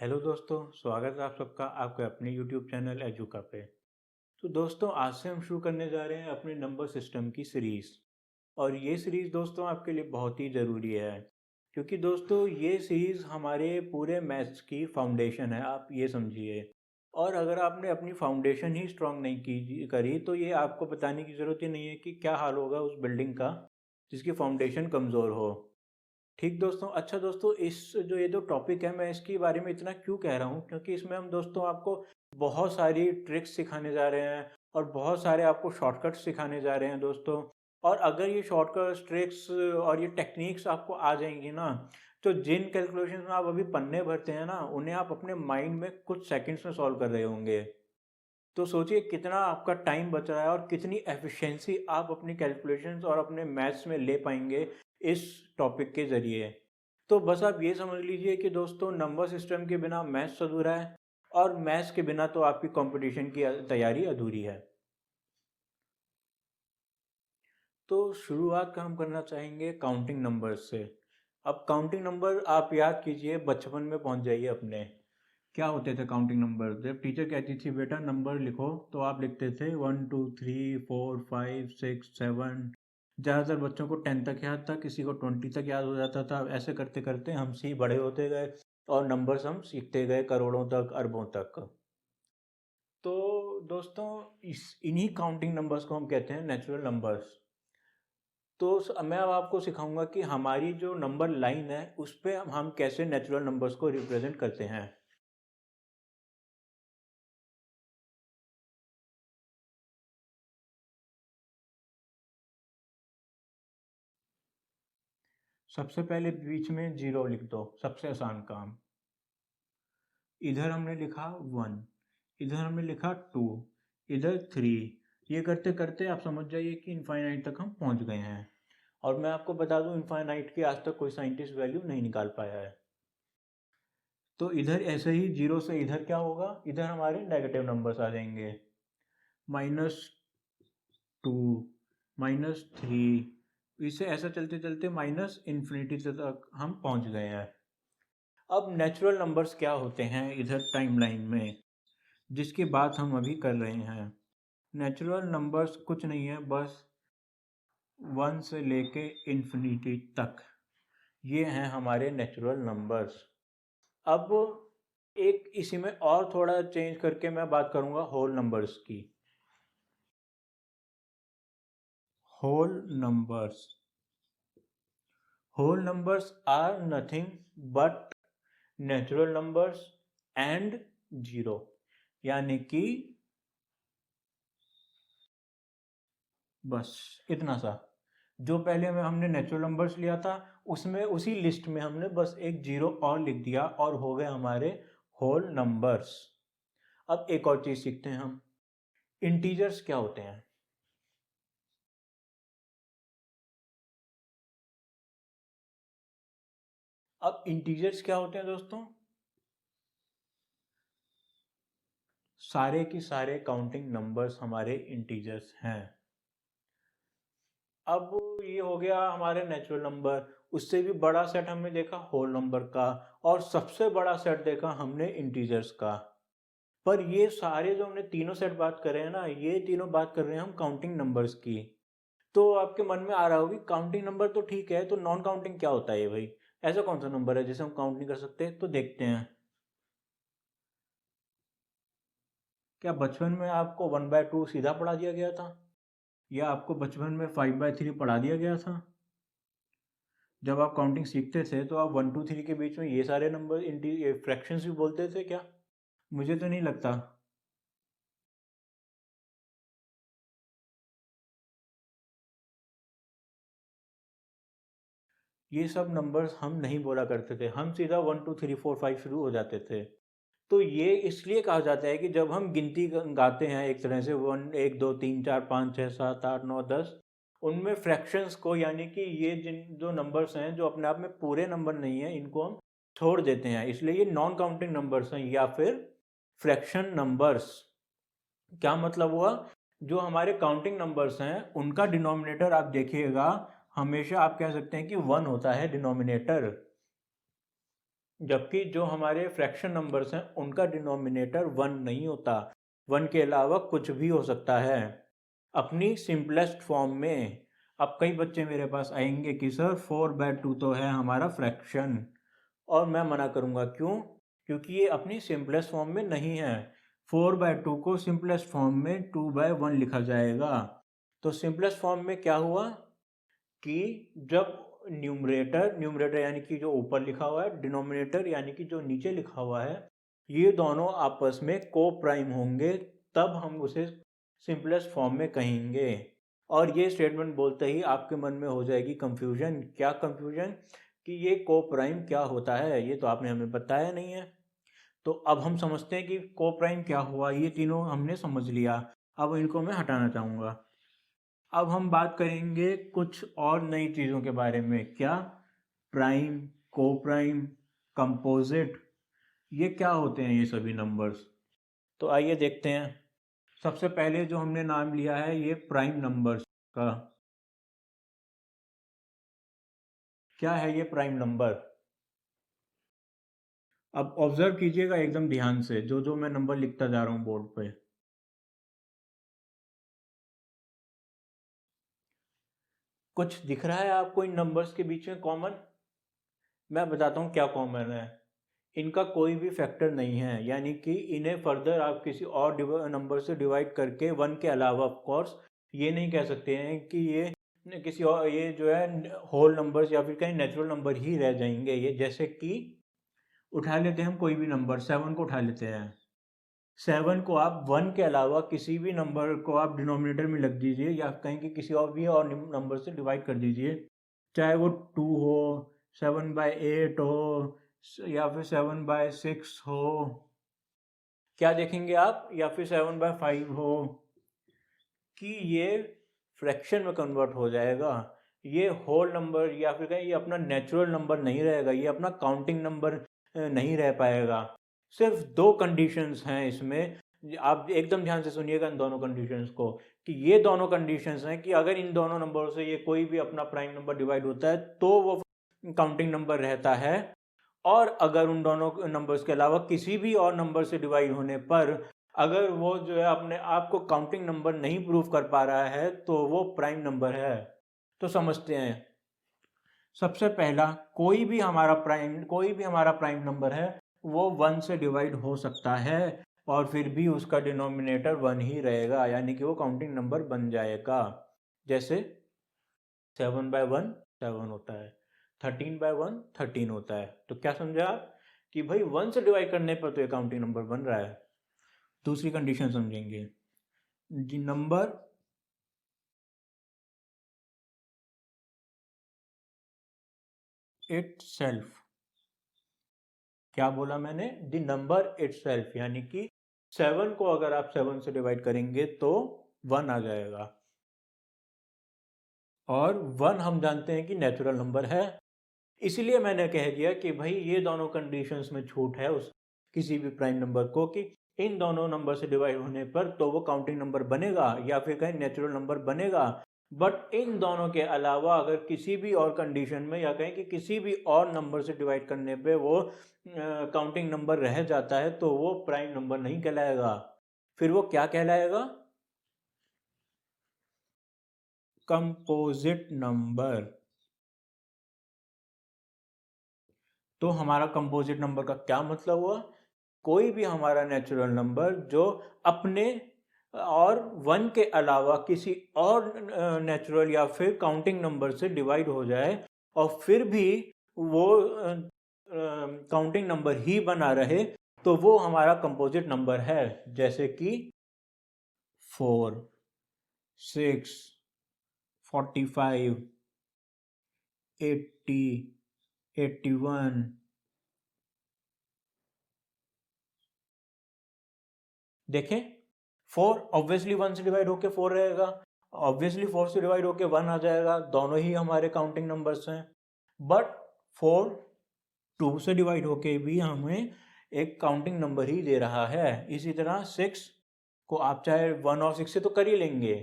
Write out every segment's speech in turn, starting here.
Hello दोस्तों, स्वागत है आप सबका आपके अपने यूट्यूब चैनल एजुका पे। तो दोस्तों, आज से हम शुरू करने जा रहे हैं अपने नंबर सिस्टम की सीरीज़। और ये सीरीज़ दोस्तों आपके लिए बहुत ही ज़रूरी है, क्योंकि दोस्तों ये सीरीज़ हमारे पूरे मैथ्स की फाउंडेशन है, आप ये समझिए। और अगर आपने अपनी फाउंडेशन ही स्ट्रांग नहीं की करी तो ये आपको बताने की ज़रूरत ही नहीं है कि क्या हाल होगा उस बिल्डिंग का जिसकी फाउंडेशन कमज़ोर हो। ठीक दोस्तों। अच्छा दोस्तों, इस जो ये जो टॉपिक है मैं इसके बारे में इतना क्यों कह रहा हूँ, क्योंकि इसमें हम दोस्तों आपको बहुत सारी ट्रिक्स सिखाने जा रहे हैं और बहुत सारे आपको शॉर्टकट्स सिखाने जा रहे हैं दोस्तों। और अगर ये शॉर्टकट्स, ट्रिक्स और ये टेक्निक्स आपको आ जाएंगी ना, तो जिन कैलकुलेशंस में आप अभी पन्ने भरते हैं ना, उन्हें आप अपने माइंड में कुछ सेकंड्स में सॉल्व कर रहे होंगे। तो सोचिए कितना आपका टाइम बच रहा है और कितनी एफिशिएंसी आप अपनी कैलकुलेशंस और अपने मैथ्स में ले पाएंगे इस टॉपिक के ज़रिए। तो बस आप ये समझ लीजिए कि दोस्तों नंबर सिस्टम के बिना मैथ्स अधूरा है और मैथ्स के बिना तो आपकी कंपटीशन की तैयारी अधूरी है। तो शुरुआत का हम करना चाहेंगे काउंटिंग नंबर्स से। अब काउंटिंग नंबर आप याद कीजिए, बचपन में पहुंच जाइए अपने। क्या होते थे काउंटिंग नंबर? जब टीचर कहती थी बेटा नंबर लिखो, तो आप लिखते थे 1 2 3 4 5 6 7। ज़्यादातर बच्चों को 10 तक याद था, किसी को 20 तक याद हो जाता था। ऐसे करते करते हम सी बड़े होते गए और नंबर्स हम सीखते गए करोड़ों तक, अरबों तक। तो दोस्तों, इस इन्हीं काउंटिंग नंबर्स को हम कहते हैं नेचुरल नंबर्स। तो मैं अब आपको सिखाऊंगा कि हमारी जो नंबर लाइन है उस पे हम कैसे नेचुरल नंबर्स को रिप्रेजेंट करते हैं। सबसे पहले बीच में जीरो लिख दो, सबसे आसान काम। इधर हमने लिखा 1, इधर हमने लिखा 2, इधर 3। ये करते करते आप समझ जाइए कि इनफाइनाइट तक हम पहुंच गए हैं। और मैं आपको बता दूं, इनफाइनाइट की आज तक कोई साइंटिस्ट वैल्यू नहीं निकाल पाया है। तो इधर ऐसे ही जीरो से इधर क्या होगा, इधर हमारे नेगेटिव नंबर्स आ जाएंगे। -2, -3, इसे ऐसा चलते चलते माइनस इन्फिनिटी तक हम पहुंच गए हैं। अब नेचुरल नंबर्स क्या होते हैं इधर टाइमलाइन में, जिसकी बात हम अभी कर रहे हैं। नेचुरल नंबर्स कुछ नहीं है, बस 1 से लेके इन्फिनिटी तक, ये हैं हमारे नेचुरल नंबर्स। अब एक इसी में और थोड़ा चेंज करके मैं बात करूंगा होल नंबर्स की। Whole numbers, whole numbers are nothing but natural numbers and zero. यानी कि बस इतना सा, जो पहले में हमने नेचुरल नंबर्स लिया था उसमें उसी लिस्ट में हमने बस एक जीरो और लिख दिया और हो गए हमारे होल नंबर्स। अब एक और चीज सीखते हैं हम, इंटीजर्स क्या होते हैं। अब इंटीजर्स क्या होते हैं दोस्तों? सारे की सारे काउंटिंग नंबर्स हमारे इंटीजर्स हैं। अब ये हो गया हमारे नेचुरल नंबर। उससे भी बड़ा सेट हमने देखा होल नंबर का, और सबसे बड़ा सेट देखा हमने इंटीजर्स का। पर ये सारे जो हमने तीनों सेट बात कर रहे हैं ना, ये तीनों बात कर रहे हैं हम काउंटिंग नंबर्स की। तो आपके मन में आ रहा होगी काउंटिंग नंबर तो ठीक है, तो नॉन काउंटिंग क्या होता है ये भाई? ऐसा कौन सा नंबर है जिसे हम काउंट नहीं कर सकते? तो देखते हैं। क्या बचपन में आपको 1/2 सीधा पढ़ा दिया गया था, या आपको बचपन में 5/3 पढ़ा दिया गया था? जब आप काउंटिंग सीखते थे तो आप 1 2 3 के बीच में ये सारे नंबर इंटी फ्रैक्शंस भी बोलते थे क्या? मुझे तो नहीं लगता। ये सब नंबर्स हम नहीं बोला करते थे, हम सीधा 1 2 3 4 5 शुरू हो जाते थे। तो ये इसलिए कहा जाता है कि जब हम गिनती गाते हैं एक तरह से, 1 1 2 3 4 5 6 7 8 9 10, उनमें फ्रैक्शंस को, यानी कि ये जिन जो नंबर्स हैं जो अपने आप में पूरे नंबर नहीं है, इनको हम छोड़ देते हैं, इसलिए ये नॉन काउंटिंग नंबर्स हैं या फिर फ्रैक्शन नंबर्स। क्या मतलब हुआ? जो हमारे काउंटिंग नंबर्स हैं उनका डिनोमिनेटर आप देखिएगा, हमेशा आप कह सकते हैं कि 1 होता है डिनोमिनेटर। जबकि जो हमारे फ्रैक्शन नंबर्स हैं उनका डिनोमिनेटर 1 नहीं होता, 1 के अलावा कुछ भी हो सकता है अपनी सिंपलेस्ट फॉर्म में। अब कई बच्चे मेरे पास आएंगे कि सर 4/2 तो है हमारा फ्रैक्शन, और मैं मना करूँगा क्यों? क्योंकि ये अपनी सिंपलेस्ट फॉर्म में नहीं है। 4/2 को सिंपलेस्ट फॉर्म में 2/1 लिखा जाएगा। तो सिंपलेस्ट फॉर्म में क्या हुआ कि जब न्यूमरेटर न्यूमरेटर यानी कि जो ऊपर लिखा हुआ है, डिनोमिनेटर यानी कि जो नीचे लिखा हुआ है, ये दोनों आपस में को प्राइम होंगे, तब हम उसे सिंपलेस्ट फॉर्म में कहेंगे। और ये स्टेटमेंट बोलते ही आपके मन में हो जाएगी कंफ्यूजन। क्या कंफ्यूजन? कि ये को प्राइम क्या होता है, ये तो आपने हमें बताया नहीं है। तो अब हम समझते हैं कि को प्राइम क्या हुआ। ये तीनों हमने समझ लिया, अब इनको मैं हटाना चाहूँगा। अब हम बात करेंगे कुछ और नई चीज़ों के बारे में। क्या? प्राइम, को प्राइम, कंपोजिट, ये क्या होते हैं ये सभी नंबर्स? तो आइए देखते हैं। सबसे पहले जो हमने नाम लिया है ये प्राइम नंबर्स का। क्या है ये प्राइम नंबर? अब ऑब्जर्व कीजिएगा एकदम ध्यान से, जो जो मैं नंबर लिखता जा रहा हूँ बोर्ड पे। कुछ दिख रहा है आपको इन नंबर्स के बीच में कॉमन? मैं बताता हूँ क्या कॉमन है। इनका कोई भी फैक्टर नहीं है, यानी कि इन्हें फर्दर आप किसी और नंबर से डिवाइड करके 1 के अलावा ऑफ कोर्स ये नहीं कह सकते हैं कि ये किसी और, ये जो है होल नंबर्स या फिर कहीं नेचुरल नंबर ही रह जाएंगे। ये जैसे कि उठा लेते हैं हम कोई भी नंबर, 7 को उठा लेते हैं। 7 को आप 1 के अलावा किसी भी नंबर को आप डिनोमिनेटर में लग दीजिए या कहीं कि किसी और भी और नंबर से डिवाइड कर दीजिए, चाहे वो 2 हो, 7/8 हो, या फिर 7/6 हो, क्या देखेंगे आप, या फिर 7/5 हो, कि ये फ्रैक्शन में कन्वर्ट हो जाएगा। ये होल नंबर या फिर कहीं ये अपना नेचुरल नंबर नहीं रहेगा, ये अपना काउंटिंग नंबर नहीं रह पाएगा। सिर्फ दो कंडीशंस हैं इसमें, आप एकदम ध्यान से सुनिएगा इन दोनों कंडीशंस को, कि ये दोनों कंडीशंस हैं कि अगर इन दोनों नंबरों से ये कोई भी अपना प्राइम नंबर डिवाइड होता है तो वो काउंटिंग नंबर रहता है, और अगर उन दोनों नंबर्स के अलावा किसी भी और नंबर से डिवाइड होने पर अगर वो जो है अपने आप को काउंटिंग नंबर नहीं प्रूव कर पा रहा है तो वो प्राइम नंबर है। तो समझते हैं। सबसे पहला, कोई भी हमारा प्राइम नंबर है वो 1 से डिवाइड हो सकता है और फिर भी उसका डिनोमिनेटर 1 ही रहेगा, यानी कि वो काउंटिंग नंबर बन जाएगा। जैसे 7/1 7 होता है, 13/1 13 होता है। तो क्या समझा आप कि भाई 1 से डिवाइड करने पर तो ये काउंटिंग नंबर बन रहा है। दूसरी कंडीशन समझेंगे, नंबर इट सेल्फ। क्या बोला मैंने? द नंबर इट सेल्फ, यानी कि 7 को अगर आप 7 से डिवाइड करेंगे तो 1 आ जाएगा, और 1 हम जानते हैं कि नेचुरल नंबर है। इसीलिए मैंने कह दिया कि भाई ये दोनों कंडीशंस में छूट है उस किसी भी प्राइम नंबर को, कि इन दोनों नंबर से डिवाइड होने पर तो वो काउंटिंग नंबर बनेगा या फिर कहीं नेचुरल नंबर बनेगा। बट इन दोनों के अलावा अगर किसी भी और कंडीशन में या कहीं कि किसी भी और नंबर से डिवाइड करने पे वो काउंटिंग नंबर रह जाता है तो वो प्राइम नंबर नहीं कहलाएगा। फिर वो क्या कहलाएगा? Composite number. तो हमारा कंपोजिट नंबर का क्या मतलब हुआ? कोई भी हमारा नेचुरल नंबर जो अपने और 1 के अलावा किसी और नेचुरल या फिर काउंटिंग नंबर से डिवाइड हो जाए और फिर भी वो काउंटिंग नंबर ही बना रहे तो वो हमारा कंपोजिट नंबर है। जैसे कि 4, 6, 45, 80, 81। देखें, 4 ऑब्वियसली 1 से डिवाइड होके 4 रहेगा, ऑब्वियसली 4 से डिवाइड होके 1 आ जाएगा, दोनों ही हमारे काउंटिंग नंबर्स हैं। बट 4 2 से डिवाइड होके भी हमें एक काउंटिंग नंबर ही दे रहा है। इसी तरह 6 को आप चाहे 1 और 6 से तो कर ही लेंगे,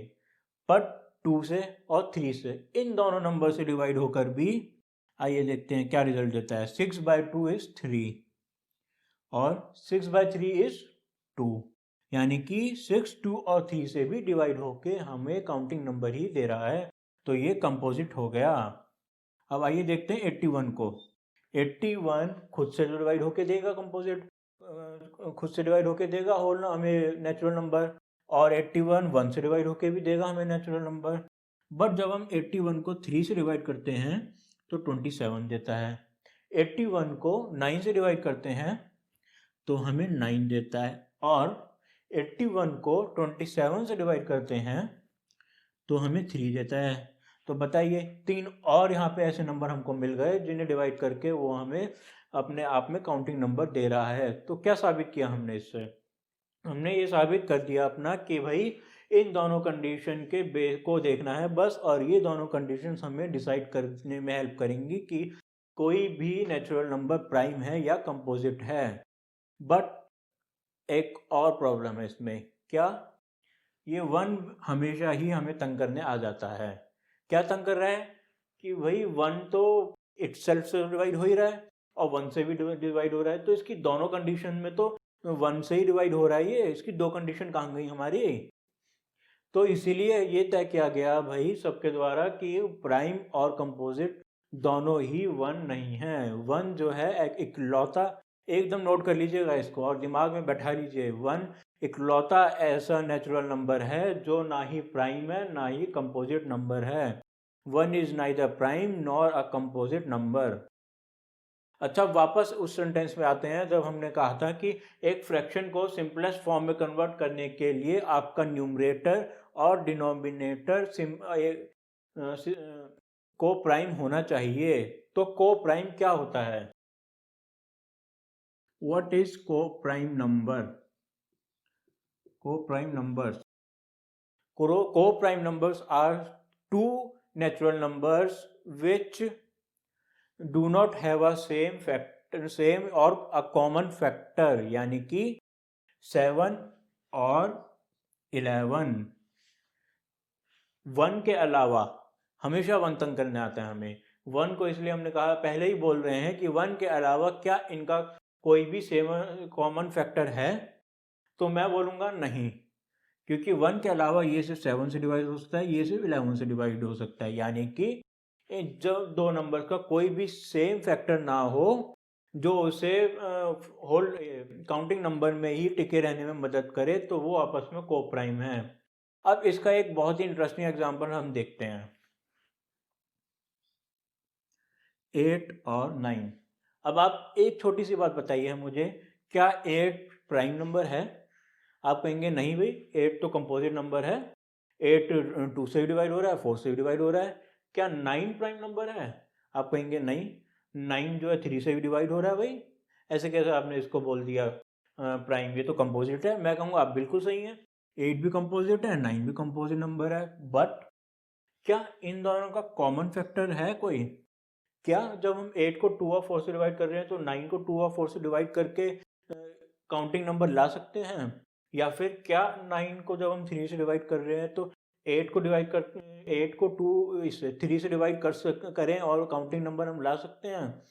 बट 2 से और 3 से, इन दोनों नंबर से डिवाइड होकर भी आइए देखते हैं क्या रिजल्ट देता है। 6/2 इज 3 और 6/3 इज 2, यानी कि 6, 2 और 3 से भी डिवाइड होके हमें काउंटिंग नंबर ही दे रहा है, तो ये कंपोजिट हो गया। अब आइए देखते हैं 81 को। 81 खुद से डिवाइड होके देगा कंपोजिट, खुद से डिवाइड होके देगा होल हमें नेचुरल नंबर, और 81 1 से डिवाइड होके भी देगा हमें नेचुरल नंबर। बट जब हम 81 को 3 से डिवाइड करते हैं तो 27 देता है। 81 को 9 से डिवाइड करते हैं तो हमें 9 देता है, और 81 को 27 से डिवाइड करते हैं तो हमें 3 देता है। तो बताइए, 3 और यहाँ पे ऐसे नंबर हमको मिल गए जिन्हें डिवाइड करके वो हमें अपने आप में काउंटिंग नंबर दे रहा है। तो क्या साबित किया हमने इससे? हमने ये साबित कर दिया अपना कि भाई इन दोनों कंडीशन के बेस को देखना है बस, और ये दोनों कंडीशंस हमें डिसाइड करने में हेल्प करेंगी कि कोई भी नेचुरल नंबर प्राइम है या कंपोजिट है। बट एक और प्रॉब्लम है इसमें। क्या? ये 1 हमेशा ही हमें तंग करने आ जाता है। क्या तंग कर रहा है? कि भाई 1 तो इटसेल्फ से डिवाइड हो ही रहा है और 1 से भी डिवाइड हो रहा है, तो इसकी दोनों कंडीशन में तो 1 से ही डिवाइड हो रहा है, ये इसकी दो कंडीशन कहाँ गई हमारी? तो इसीलिए ये तय किया गया भाई सबके द्वारा कि प्राइम और कंपोजिट दोनों ही 1 नहीं है। 1 जो है एक इकलौता, एकदम नोट कर लीजिएगा इसको और दिमाग में बैठा लीजिए, 1 इकलौता ऐसा नेचुरल नंबर है जो ना ही प्राइम है ना ही कंपोजिट नंबर है। 1 is neither prime nor a composite number. अच्छा, वापस उस सेंटेंस में आते हैं जब हमने कहा था कि एक फ्रैक्शन को सिंपलेस्ट फॉर्म में कन्वर्ट करने के लिए आपका न्यूमरेटर और डिनोमिनेटर को प्राइम होना चाहिए। तो को प्राइम क्या होता है? What is coprime number? Coprime numbers, coprime numbers are two natural numbers which do not have a same factor, same और अ कॉमन फैक्टर, यानी कि 7 और 11। 1 के अलावा हमेशा 1 तंग करने आता है हमें। 1 को इसलिए हमने कहा, पहले ही बोल रहे हैं कि 1 के अलावा क्या इनका कोई भी सेम कॉमन फैक्टर है? तो मैं बोलूँगा नहीं, क्योंकि 1 के अलावा ये सिर्फ 7 से डिवाइड हो सकता है, ये सिर्फ 11 से डिवाइड हो सकता है, यानी कि जब दो नंबर का कोई भी सेम फैक्टर ना हो जो उसे होल काउंटिंग नंबर में ही टिके रहने में मदद करे, तो वो आपस में को प्राइम है। अब इसका एक बहुत ही इंटरेस्टिंग एग्जांपल हम देखते हैं, 8 और 9। अब आप एक छोटी सी बात बताइए मुझे, क्या 8 प्राइम नंबर है? आप कहेंगे नहीं भाई, 8 तो कंपोजिट नंबर है, 8 2 से भी डिवाइड हो रहा है, 4 से भी डिवाइड हो रहा है। क्या 9 प्राइम नंबर है? आप कहेंगे नहीं, 9 जो है 3 से भी डिवाइड हो रहा है भाई, ऐसे कैसे आपने इसको बोल दिया प्राइम, ये तो कंपोजिट है। मैं कहूँगा आप बिल्कुल सही हैं, 8 भी कंपोजिट है, 9 भी कंपोजिट नंबर है, बट क्या इन दोनों का कॉमन फैक्टर है कोई? क्या जब हम 8 को 2 और 4 से डिवाइड कर रहे हैं तो 9 को 2 और 4 से डिवाइड करके काउंटिंग नंबर ला सकते हैं? या फिर क्या 9 को जब हम 3 से डिवाइड कर रहे हैं तो 8 को डिवाइड कर 8 को 2 इससे 3 से डिवाइड करें और काउंटिंग नंबर हम ला सकते हैं?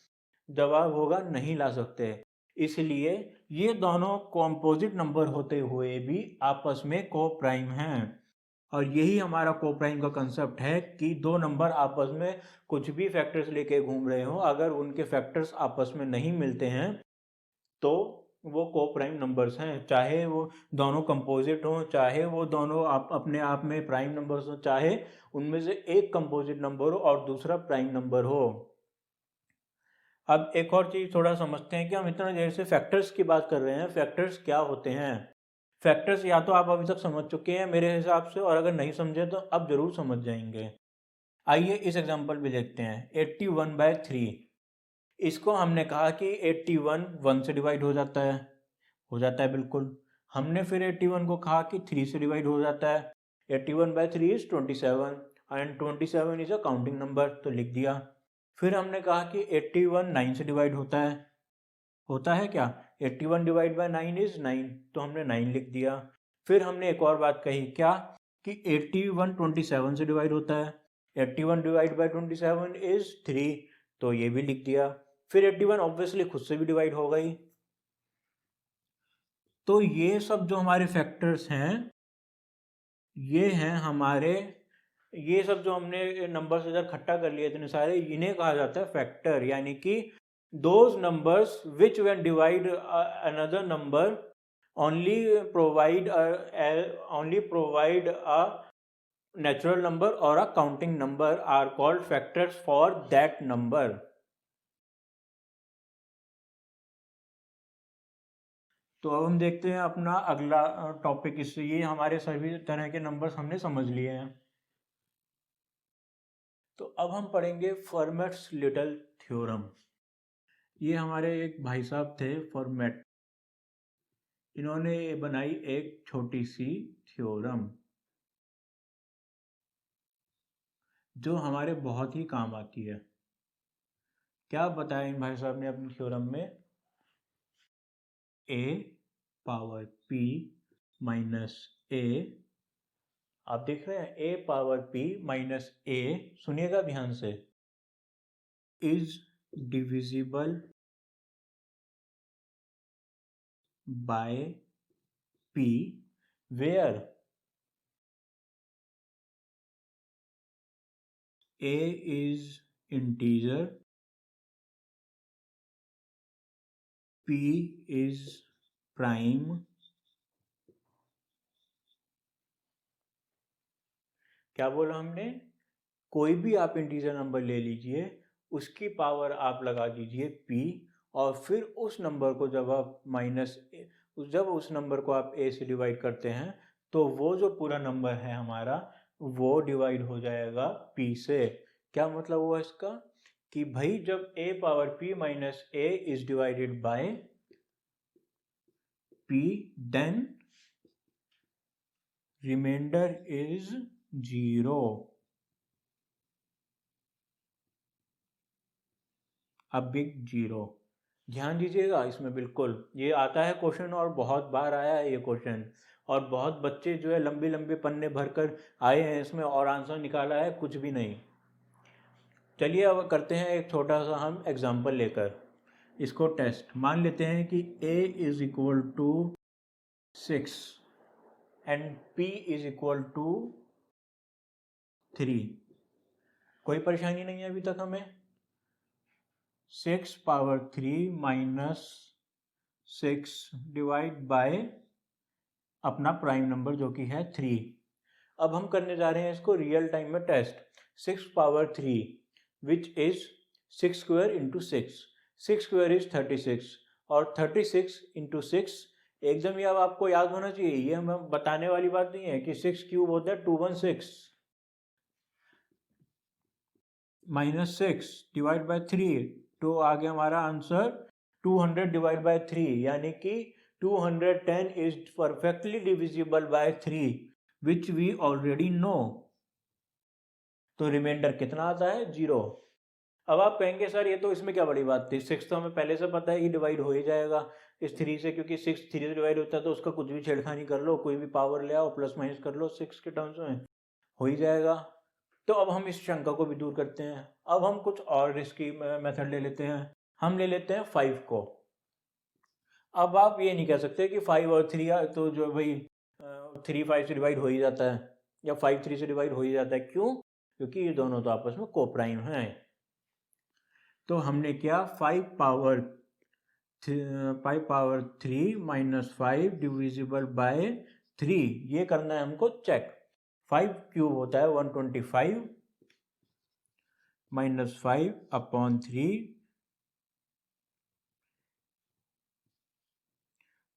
जवाब होगा नहीं ला सकते। इसलिए ये दोनों कॉम्पोजिट नंबर होते हुए भी आपस में को प्राइम हैं, और यही हमारा को प्राइम का कंसेप्ट है कि दो नंबर आपस में कुछ भी फैक्टर्स लेके घूम रहे हो, अगर उनके फैक्टर्स आपस में नहीं मिलते हैं तो वो को प्राइम नंबर्स हैं, चाहे वो दोनों कंपोजिट हों, चाहे वो दोनों अपने आप में प्राइम नंबर्स हों, चाहे उनमें से एक कंपोजिट नंबर हो और दूसरा प्राइम नंबर हो। अब एक और चीज़ थोड़ा समझते हैं कि हम इतना देर से फैक्टर्स की बात कर रहे हैं, फैक्टर्स क्या होते हैं? फैक्टर्स या तो आप अभी तक समझ चुके हैं मेरे हिसाब से, और अगर नहीं समझे तो अब जरूर समझ जाएंगे। आइए इस एग्जांपल भी देखते हैं, 81/3। इसको हमने कहा कि 81 1 से डिवाइड हो जाता है बिल्कुल। हमने फिर 81 को कहा कि 3 से डिवाइड हो जाता है। 81/3 is 27 and 27 is a counting number, तो लिख दिया। फिर हमने कहा कि 81 9 से डिवाइड होता है क्या? 81 डिवाइड बाय 9 इज 9, तो हमने 9 लिख दिया। फिर हमने एक और बात कही, क्या? कि 81 27 से डिवाइड होता है, 81 डिवाइड बाय 27 इज 3, तो ये भी लिख दिया। फिर 81 ऑब्वियसली खुद से भी डिवाइड हो गई। तो ये सब जो हमारे फैक्टर्स हैं, ये हैं हमारे, ये सब जो हमने नंबर्स इधर इकट्ठा कर लिए इतने सारे, इन्हें कहा जाता है फैक्टर। यानी कि those numbers which when divide another number only provide a natural number or a counting number are called factors for that number. तो अब हम देखते हैं अपना अगला टॉपिक। इससे ये हमारे सभी तरह के नंबर्स हमने समझ लिए हैं। तो अब हम पढ़ेंगे फॉर्मेट्स लिटिल थ्योरम। ये हमारे एक भाई साहब थे फॉर्मेट, इन्होंने बनाई एक छोटी सी थ्योरम जो हमारे बहुत ही काम आती है। क्या बताया इन भाई साहब ने अपनी थ्योरम में? a power p minus a, आप देख रहे हैं a power p minus a, सुनिएगा ध्यान से, is divisible by p where a is integer, p is prime, क्या बोला हमने? कोई भी आप इंटीजर नंबर ले लीजिए, उसकी पावर आप लगा दीजिए p, और फिर उस नंबर को जब आप जब उस नंबर को आप a से डिवाइड करते हैं तो वो जो पूरा नंबर है हमारा वो डिवाइड हो जाएगा p से। क्या मतलब हुआ इसका? कि भाई जब a power p minus a is divided by p, then remainder is 0। A big 0। ध्यान दीजिएगा इसमें, बिल्कुल ये आता है क्वेश्चन, और बहुत बार आया है ये क्वेश्चन, और बहुत बच्चे जो है लंबे लंबे पन्ने भरकर आए हैं इसमें और आंसर निकाला है कुछ भी नहीं। चलिए अब करते हैं एक छोटा सा हम एग्जांपल लेकर इसको टेस्ट। मान लेते हैं कि a is equal to 6 and p is equal to 3। कोई परेशानी नहीं है अभी तक हमें। 6 पावर 3 माइनस 6 डिवाइड बाय अपना प्राइम नंबर जो कि है 3। अब हम करने जा रहे हैं इसको रियल टाइम में test. 6 power 3 which is 6 square into 6, 6 square is 36, और 36 इंटू 6 एकदम ही अब आपको याद होना चाहिए, ये हमें बताने वाली बात नहीं है कि 6 क्यूब होता है 216, माइनस 6 डिवाइड बाय 3, तो आ गया हमारा आंसर 200 डिवाइड बाय 3, यानी कि 210 is perfectly divisible by 3 which we already know। तो रिमाइंडर कितना आता है? 0। अब आप कहेंगे सर ये तो इसमें क्या बड़ी बात थी, 6 तो हमें पहले से पता है कि डिवाइड हो ही जाएगा इस 3 से, क्योंकि 6 3 से डिवाइड होता है तो उसका कुछ भी छेड़खानी कर लो, कोई भी पावर ले आओ, प्लस माइनस कर लो 6 के टर्म्स में, हो ही जाएगा। तो अब हम इस शंका को भी दूर करते हैं। अब हम कुछ और रिस्की मेथड ले लेते हैं। हम ले लेते हैं 5 को। अब आप ये नहीं कह सकते कि 5 और 3 तो जो भाई 3 5 से डिवाइड हो ही जाता है, या 5 3 से डिवाइड हो ही जाता है। क्यों? क्योंकि ये दोनों तो आपस में कोप्राइम हैं। तो हमने क्या, 5 पावर 3 माइनस 5 डिविजिबल बाय 3, ये करना है हमको चेक। 5 क्यूब होता है 125 minus 5 upon 3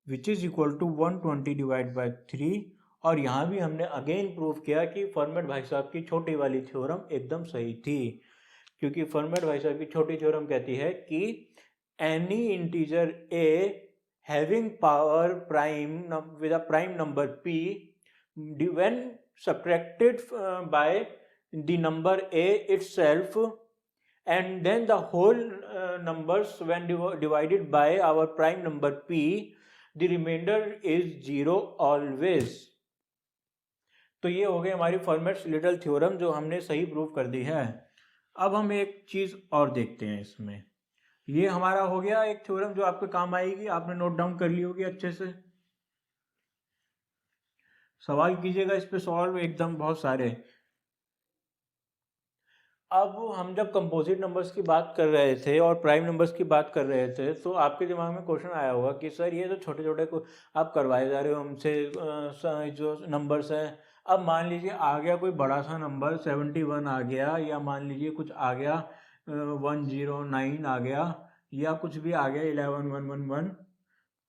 which is equal to 120 divide by 3। और यहाँ भी हमने अगेन प्रूव किया कि फॉर्मेट भाई साहब की छोटी वाली थ्योरम एकदम सही थी, क्योंकि फॉर्मेट भाई साहब की छोटी थ्योरम कहती है कि any integer a having power prime with a prime number p when subtracted by the number a itself and then the whole numbers when divided by our prime number p, the remainder is 0 always। तो ये हो गई हमारी formats little theorem जो हमने सही prove कर दी है। अब हम एक चीज़ और देखते हैं इसमें। ये हमारा हो गया एक थ्योरम जो आपके काम आएगी, आपने नोट डाउन कर ली होगी अच्छे से। सवाल कीजिएगा इस पे सॉल्व एकदम बहुत सारे। अब हम जब कंपोजिट नंबर्स की बात कर रहे थे और प्राइम नंबर्स की बात कर रहे थे तो आपके दिमाग में क्वेश्चन आया होगा कि सर ये तो छोटे छोटे को आप करवाए जा रहे हो हमसे जो नंबर्स हैं। अब मान लीजिए आ गया कोई बड़ा सा नंबर 71 आ गया, या मान लीजिए कुछ आ गया 109 आ गया, या कुछ भी आ गया 11111,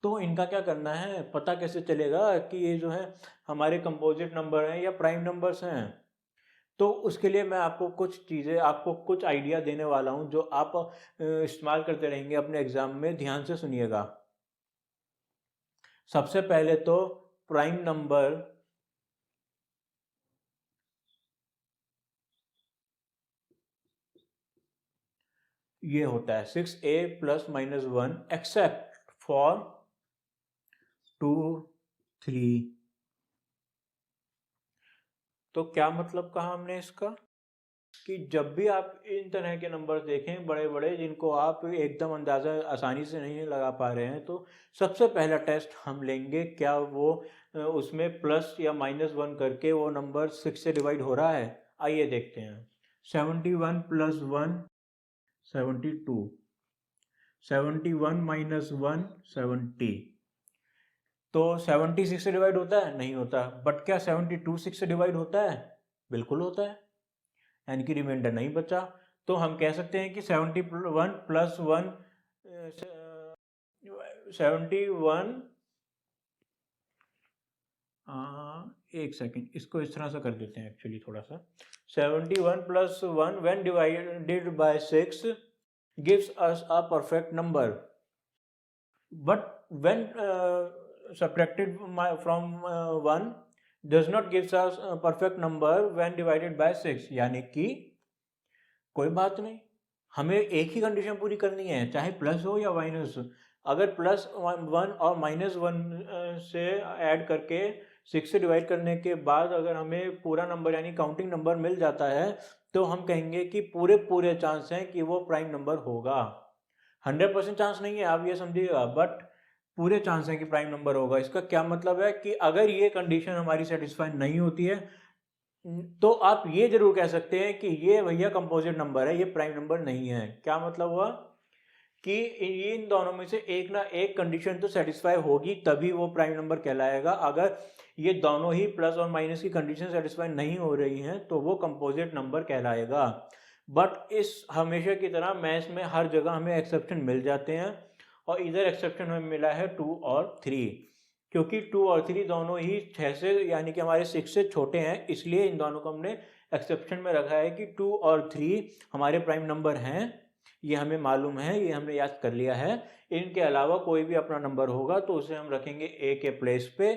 तो इनका क्या करना है, पता कैसे चलेगा कि ये जो है हमारे कंपोजिट नंबर हैं या प्राइम नंबर्स हैं। तो उसके लिए मैं आपको कुछ चीज़ें, आपको कुछ आइडिया देने वाला हूँ जो आप इस्तेमाल करते रहेंगे अपने एग्जाम में। ध्यान से सुनिएगा। सबसे पहले तो प्राइम नंबर ये होता है 6a plus minus 1 except for 2 3। तो क्या मतलब कहा हमने इसका कि जब भी आप इन तरह के नंबर देखें बड़े बड़े जिनको आप एकदम अंदाज़ा आसानी से नहीं लगा पा रहे हैं, तो सबसे पहला टेस्ट हम लेंगे क्या वो उसमें प्लस या माइनस 1 करके वो नंबर 6 से डिवाइड हो रहा है। आइए देखते हैं। 71 प्लस 1 72, 71 माइनस 1 70। तो 70 6 से डिवाइड होता है? नहीं होता। बट क्या 72 6 से डिवाइड होता है? बिल्कुल होता है, यानी कि रिमाइंडर नहीं बचा। तो हम कह सकते हैं कि 71 प्लस 1 71, एक सेकेंड, इसको इस तरह से कर देते हैं एक्चुअली थोड़ा सा। 71 plus 1 when divided by 6 gives us a perfect number, but when subtracted from 1 does not gives us a perfect number when divided by 6। यानी कि कोई बात नहीं, हमें एक ही कंडीशन पूरी करनी है, चाहे प्लस हो या माइनस। अगर प्लस 1 और माइनस 1 से ऐड करके 6 से डिवाइड करने के बाद अगर हमें पूरा नंबर यानी काउंटिंग नंबर मिल जाता है, तो हम कहेंगे कि पूरे पूरे चांस हैं कि वो प्राइम नंबर होगा। 100% चांस नहीं है, आप ये समझिएगा, बट पूरे चांस हैं कि प्राइम नंबर होगा। इसका क्या मतलब है कि अगर ये कंडीशन हमारी सेटिस्फाई नहीं होती है, तो आप ये जरूर कह सकते हैं कि ये भैया कंपोजिट नंबर है, ये प्राइम नंबर नहीं है। क्या मतलब हुआ कि इन दोनों में से एक ना एक कंडीशन तो सेटिस्फाई होगी, तभी वो प्राइम नंबर कहलाएगा। अगर ये दोनों ही प्लस और माइनस की कंडीशन सेटिस्फाई नहीं हो रही हैं तो वो कंपोजिट नंबर कहलाएगा। बट इस हमेशा की तरह मैथ्स में हर जगह हमें एक्सेप्शन मिल जाते हैं, और इधर एक्सेप्शन हमें मिला है 2 और 3, क्योंकि 2 और 3 दोनों ही 6 से यानी कि हमारे 6 से छोटे हैं, इसलिए इन दोनों को हमने एक्सेप्शन में रखा है कि 2 और 3 हमारे प्राइम नंबर हैं। ये हमें मालूम है, ये हमने याद कर लिया है। इनके अलावा कोई भी अपना नंबर होगा तो उसे हम रखेंगे ए के प्लेस पे,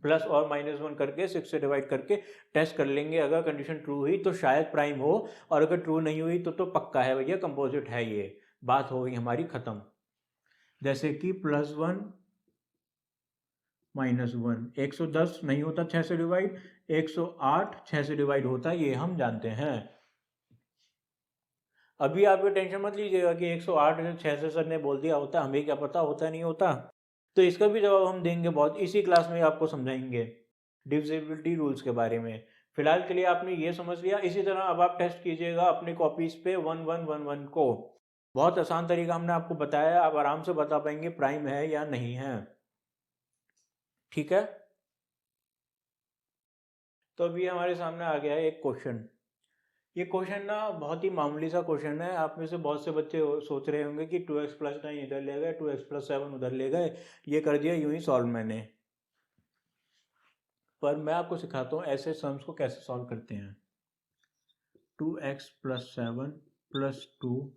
प्लस और माइनस 1 करके 6 से डिवाइड करके टेस्ट कर लेंगे। अगर कंडीशन ट्रू हुई तो शायद प्राइम हो, और अगर ट्रू नहीं हुई तो पक्का है भैया कंपोजिट है। ये बात हो गई हमारी खत्म। जैसे कि +1 -1 110 नहीं होता 6 से डिवाइड, 108 6 से डिवाइड होता है, ये हम जानते हैं। अभी आप ये टेंशन मत लीजिएगा कि 108 6 से सर ने बोल दिया होता, हमें क्या पता होता नहीं होता। तो इसका भी जवाब हम देंगे बहुत इसी क्लास में, आपको समझाएंगे डिविजिबिलिटी रूल्स के बारे में। फिलहाल के लिए आपने ये समझ लिया। इसी तरह अब आप टेस्ट कीजिएगा अपनी कॉपीज पे 1111 को। बहुत आसान तरीका हमने आपको बताया, आप आराम से बता पाएंगे प्राइम है या नहीं है। ठीक है, तो अभी हमारे सामने आ गया है एक क्वेश्चन। ये क्वेश्चन ना बहुत ही मामूली सा क्वेश्चन है। आप में से बहुत से बच्चे सोच रहे होंगे कि 2x+9 इधर ले गए, 2x+7 उधर ले गए, ये कर दिया यूं ही सॉल्व मैंने। पर मैं आपको सिखाता हूँ ऐसे सम्स को कैसे सॉल्व करते हैं। 2x+7 plus 2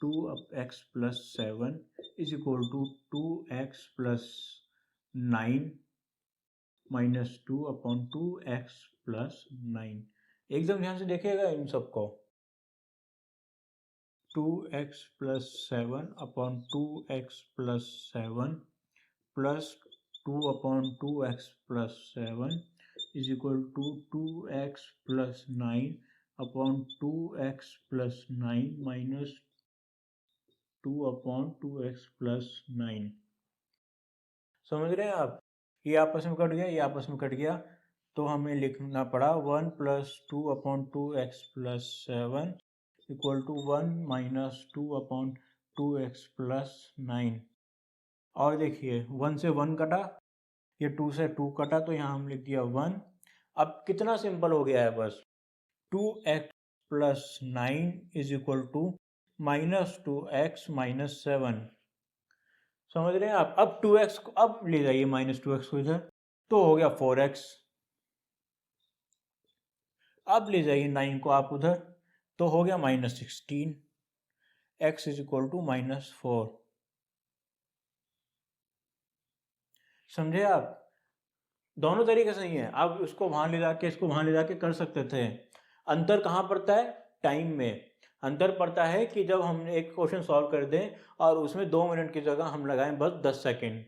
2x+7 is equal to 2x+9 -2/2x+9। एकदम ध्यान से देखिएगा इन सबको। 2x+7/2x+7 plus 2/2x+7 is equal to 2x+9 upon 2x plus 9 minus 2 upon 2x plus 9। समझ रहे हैं आप? ये आपस में कट गया, ये आपस में कट गया, तो हमें लिखना पड़ा 1 plus 2 upon 2x plus 7 equal to 1 minus 2 upon 2x plus 9। और देखिए 1 से 1 कटा, ये 2 से 2 कटा, तो यहाँ हम लिख दिया 1। अब कितना सिंपल हो गया है, बस 2x plus 9 is equal to minus 2x minus 7। समझ रहे हैं आप? अब 2x को अब ले जाइए माइनस 2x को इधर, तो हो गया 4x। अब ले जाइए 9 को आप उधर, तो हो गया minus 16। x is equal to minus 4। समझे आप? दोनों तरीके सही हैं। आप उसको वहां ले जाके इसको वहां ले जाके कर सकते थे। अंतर कहाँ पड़ता है? टाइम में। अंतर पड़ता है कि जब हम एक क्वेश्चन सॉल्व कर दें और उसमें 2 मिनट की जगह हम लगाएं बस 10 सेकेंड।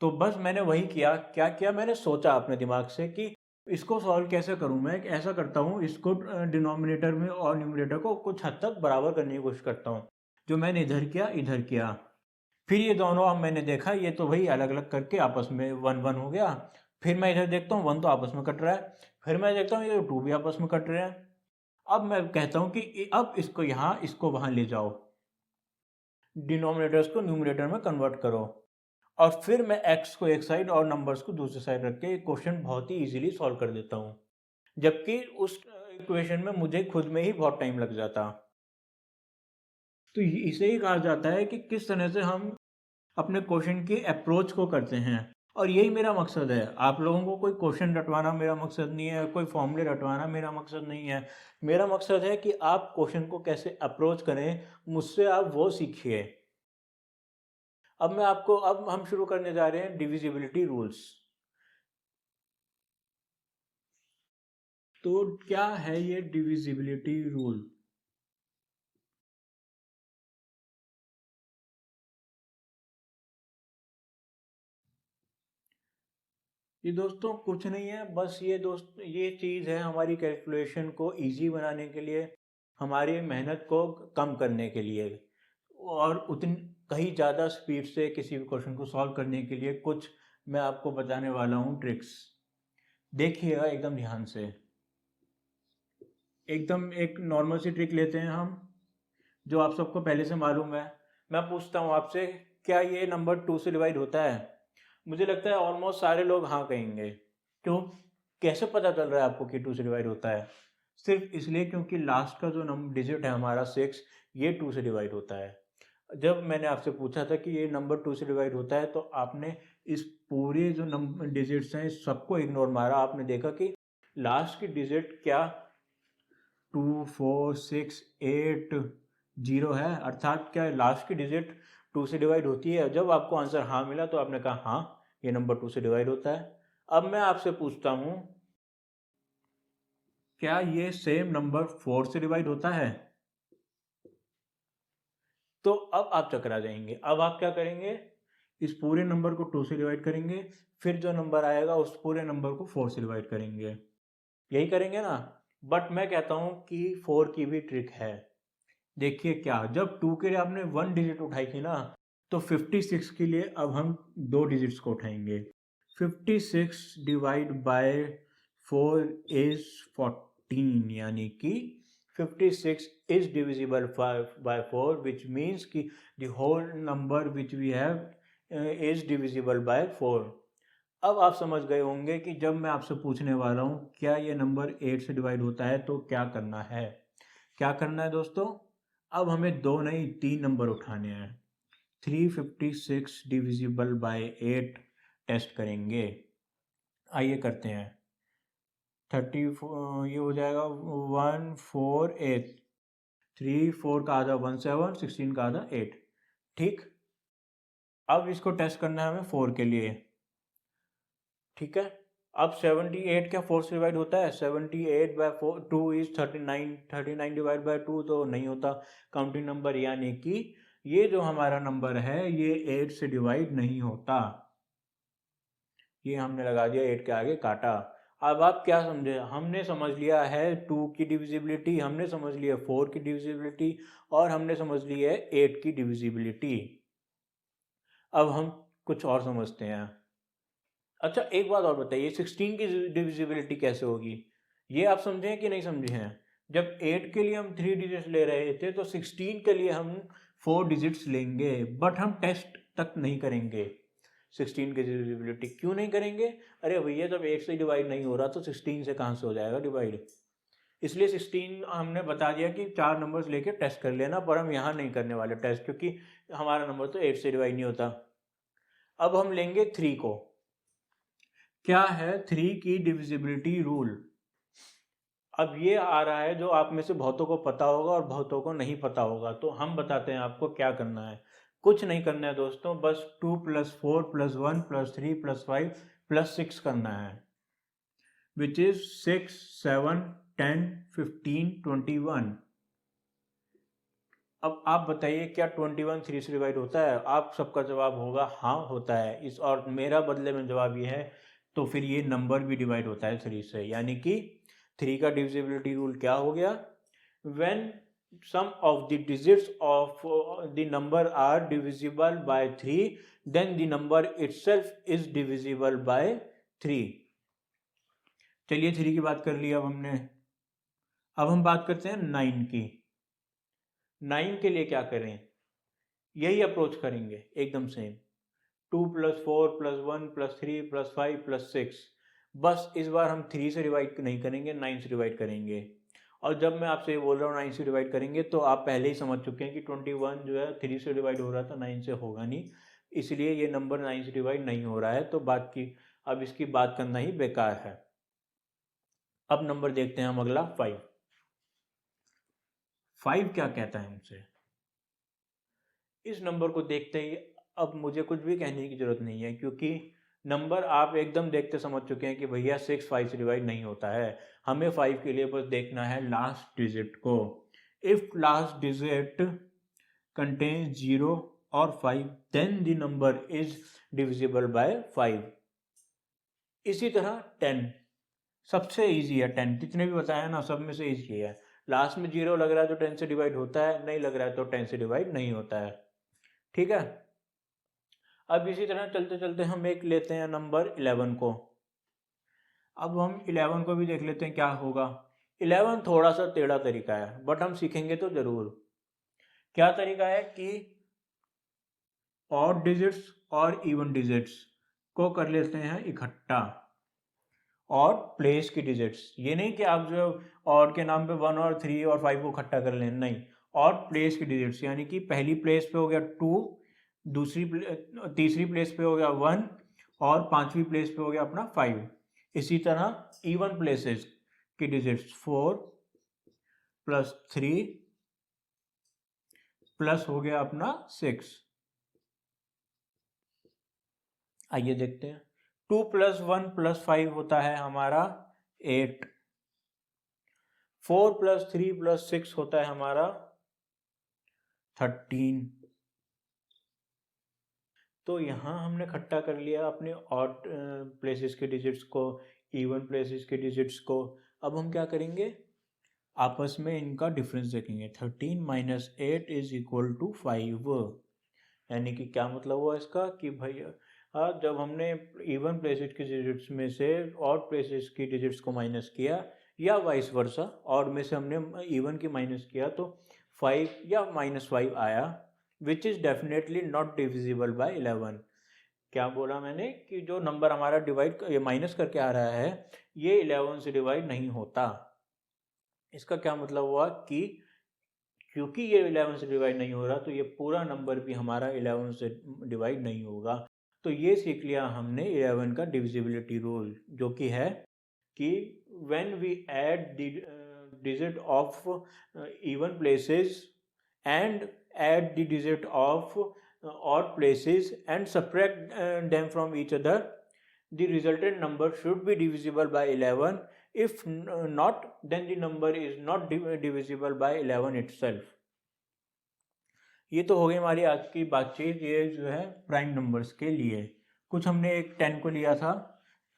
तो बस मैंने वही किया। क्या किया? मैंने सोचा अपने दिमाग से कि इसको सॉल्व कैसे करूं। मैं ऐसा करता हूं, इसको डिनोमिनेटर में और न्यूमरेटर को कुछ हद तक बराबर करने की कोशिश करता हूं। जो मैंने इधर किया इधर किया, फिर ये दोनों अब मैंने देखा ये तो भाई अलग अलग करके आपस में 1 1 हो गया। फिर मैं इधर देखता हूँ 1 तो आपस में कट रहा है, फिर मैं देखता हूँ ये 2 भी आपस में कट रहे हैं। अब मैं कहता हूँ कि अब इसको यहाँ इसको वहाँ ले जाओ, डिनोमिनेटर्स को न्यूमरेटर में कन्वर्ट करो, और फिर मैं x को एक साइड और नंबर्स को दूसरी साइड रख के क्वेश्चन बहुत ही इजीली सॉल्व कर देता हूँ, जबकि उस इक्वेशन में मुझे खुद में ही बहुत टाइम लग जाता। तो इसे ही कहा जाता है कि किस तरह से हम अपने क्वेश्चन की अप्रोच को करते हैं। और यही मेरा मकसद है। आप लोगों को कोई क्वेश्चन रटवाना मेरा मकसद नहीं है, कोई फॉर्मूले रटवाना मेरा मकसद नहीं है। मेरा मकसद है कि आप क्वेश्चन को कैसे अप्रोच करें, मुझसे आप वो सीखिए। अब हम शुरू करने जा रहे हैं डिविजिबिलिटी रूल्स। तो क्या है ये डिविजिबिलिटी रूल? ये दोस्तों कुछ नहीं है, बस ये चीज़ है हमारी कैलकुलेशन को इजी बनाने के लिए, हमारी मेहनत को कम करने के लिए, और उतनी कहीं ज़्यादा स्पीड से किसी भी क्वेश्चन को सॉल्व करने के लिए कुछ मैं आपको बताने वाला हूँ ट्रिक्स। देखिएगा एकदम ध्यान से। एकदम एक नॉर्मल सी ट्रिक लेते हैं हम, जो आप सबको पहले से मालूम है। मैं पूछता हूँ आपसे, क्या ये नंबर 2 से डिवाइड होता है? मुझे लगता है ऑलमोस्ट सारे लोग हाँ कहेंगे। क्यों? कैसे पता चल रहा है आपको कि 2 से डिवाइड होता है? सिर्फ इसलिए क्योंकि लास्ट का जो नंबर डिजिट है हमारा 6, ये 2 से डिवाइड होता है। जब मैंने आपसे पूछा था कि ये नंबर 2 से डिवाइड होता है, तो आपने इस पूरे जो नंबर डिजिट्स हैं सबको इग्नोर मारा। आपने देखा कि लास्ट की डिजिट क्या 2 4 6 8 0 है, अर्थात क्या लास्ट की डिजिट 2 से डिवाइड होती है? जब आपको आंसर हाँ मिला तो आपने कहा हाँ ये नंबर 2 से डिवाइड होता है। अब मैं आपसे पूछता हूँ, क्या ये सेम नंबर 4 से डिवाइड होता है? तो अब आप चकरा जाएंगे। अब आप क्या करेंगे? इस पूरे नंबर को 2 से डिवाइड करेंगे, फिर जो नंबर आएगा उस पूरे नंबर को 4 से डिवाइड करेंगे। यही करेंगे ना? बट मैं कहता हूँ कि 4 की भी ट्रिक है। देखिए क्या, जब 2 के लिए आपने 1 डिजिट उठाई थी ना, तो 56 के लिए अब हम 2 डिजिट्स को उठाएंगे। 56 डिवाइड बाय 4 इज 14, यानी कि 56 is divisible by 4, which means कि the whole number which we have is divisible by 4। अब आप समझ गए होंगे कि जब मैं आपसे पूछने वाला हूँ क्या ये नंबर 8 से डिवाइड होता है तो क्या करना है। क्या करना है दोस्तों? अब हमें 2 नहीं 3 नंबर उठाने हैं। 356 डिविजिबल बाय 8 टेस्ट करेंगे। आइए करते हैं। ये हो जाएगा 148। 3 4 का आधा 1 7, 16 का आधा 8। ठीक। अब इसको टेस्ट करना है हमें 4 के लिए। ठीक है। अब 78 क्या 4 से डिवाइड होता है? 78 बाय 2 इज 39। 39 डिवाइड बाय 2 तो नहीं होता काउंटिंग नंबर, यानी कि ये जो हमारा नंबर है ये 8 से डिवाइड नहीं होता। ये हमने लगा दिया 8 के आगे काटा। अब आप क्या समझे, हमने समझ लिया है 2 की डिविजिबिलिटी, हमने समझ लिया 4 की डिविजिबिलिटी, और हमने समझ ली है 8 की डिविजिबिलिटी। अब हम कुछ और समझते हैं। अच्छा एक बात और बताइए, 16 की डिविजिबिलिटी कैसे होगी, ये आप समझे हैं कि नहीं समझे हैं? जब 8 के लिए हम 3 डिजिट्स ले रहे थे तो 16 के लिए हम 4 डिजिट्स लेंगे, बट हम टेस्ट तक नहीं करेंगे 16 की डिविजिबिलिटी। क्यों नहीं करेंगे? अरे भैया जब 8 से डिवाइड नहीं हो रहा तो 16 से कहाँ से हो जाएगा डिवाइड। इसलिए 16 हमने बता दिया कि 4 नंबर्स लेके टेस्ट कर लेना, पर हम यहाँ नहीं करने वाले टेस्ट, क्योंकि हमारा नंबर तो 8 से डिवाइड नहीं होता। अब हम लेंगे 3 को। क्या है 3 की डिविजिबिलिटी रूल? अब ये आ रहा है जो आप में से बहुतों को पता होगा और बहुतों को नहीं पता होगा, तो हम बताते हैं आपको क्या करना है। कुछ नहीं करना है दोस्तों, बस 2 + 4 + 1 + 3 + 5 + 6 करना है, विच इज 6, 7, 10, 15, 21। अब आप बताइए क्या 21 3 से डिवाइड होता है? आप सबका जवाब होगा हाँ होता है, इस और मेरा बदले में जवाब ये है, तो फिर ये नंबर भी डिवाइड होता है 3 से, यानी कि 3 का डिविजिबिलिटी रूल क्या हो गया? When sum of the digits of the number are divisible by 3, then the number itself is divisible by 3। चलिए 3 की बात कर ली अब हमने। अब हम बात करते हैं 9 की। 9 के लिए क्या करें? यही अप्रोच करेंगे एकदम सेम, 2 + 4 + 1 + 3 + 5 + 6। बस इस बार हम 3 से डिवाइड नहीं करेंगे, 9 से डिवाइड करेंगे। और जब मैं आपसे ये बोल रहा हूँ 9 से डिवाइड करेंगे, तो आप पहले ही समझ चुके हैं कि 21 जो है 3 से डिवाइड हो रहा था, 9 से होगा नहीं, इसलिए ये नंबर 9 से डिवाइड नहीं हो रहा है, तो बात की अब इसकी बात करना ही बेकार है। अब नंबर देखते हैं हम अगला 5। 5 क्या कहता है हमसे? इस नंबर को देखते ही अब मुझे कुछ भी कहने की जरूरत नहीं है, क्योंकि नंबर आप एकदम देखते समझ चुके हैं कि भैया 6 5 से डिवाइड नहीं होता है। हमें 5 के लिए बस देखना है लास्ट डिजिट को। इफ लास्ट डिजिट कंटेन्स 0 और 5, then the number is divisible by 5। इसी तरह 10 सबसे इजी है। 10 जितने भी बताया ना सब में से इजी है। लास्ट में 0 लग रहा है तो 10 से डिवाइड होता है, नहीं लग रहा है तो 10 से डिवाइड नहीं होता है। ठीक है। अब इसी तरह चलते चलते हम एक लेते हैं नंबर 11 को। अब हम 11 को भी देख लेते हैं क्या होगा। 11 थोड़ा सा टेढ़ा तरीका है, बट हम सीखेंगे तो जरूर। क्या तरीका है कि ऑड डिजिट्स और इवन डिजिट्स को कर लेते हैं इकट्ठा, और प्लेस की डिजिट्स। ये नहीं कि आप जो ऑड के नाम पे 1 और 3 और 5 को इकट्ठा कर लें, नहीं, और प्लेस की डिजिट्स, यानी कि पहली प्लेस पे हो गया 2, तीसरी प्लेस पे हो गया 1, और पांचवी प्लेस पे हो गया अपना 5। इसी तरह इवन प्लेसेस की डिजिट्स 4 + 3 प्लस हो गया अपना 6। आइए देखते हैं। 2 + 1 + 5 होता है हमारा 8। 4 + 3 + 6 होता है हमारा 13। तो यहाँ हमने इकट्ठा कर लिया अपने ऑड प्लेसेस के डिजिट्स को, इवन प्लेसेस के डिजिट्स को। अब हम क्या करेंगे, आपस में इनका डिफरेंस देखेंगे। 13 - 8 = 5। यानी कि क्या मतलब हुआ इसका कि भाई जब हमने इवन प्लेसेस की डिजिट्स में से ऑड प्लेसेस की डिजिट्स को माइनस किया, या वाइस वर्सा, ऑड में से हमने इवन की माइनस किया, तो 5 या -5 आया, which is definitely not divisible by 11। क्या बोला मैंने कि जो नंबर हमारा डिवाइड ये माइनस करके आ रहा है, ये 11 से डिवाइड नहीं होता। इसका क्या मतलब हुआ कि क्योंकि ये 11 से डिवाइड नहीं हो रहा, तो ये पूरा नंबर भी हमारा 11 से डिवाइड नहीं होगा। तो ये सीख लिया हमने 11 का डिविजिबिलिटी रूल, जो कि है कि when we add the digit of even places and add the digit of odd places and subtract them from each other, the resultant number should be divisible by 11. If not, then the number is not divisible by 11 itself. ये तो हो गई हमारी आज की बातचीत, ये जो है प्राइम नंबर्स के लिए। कुछ हमने एक 10 को लिया था,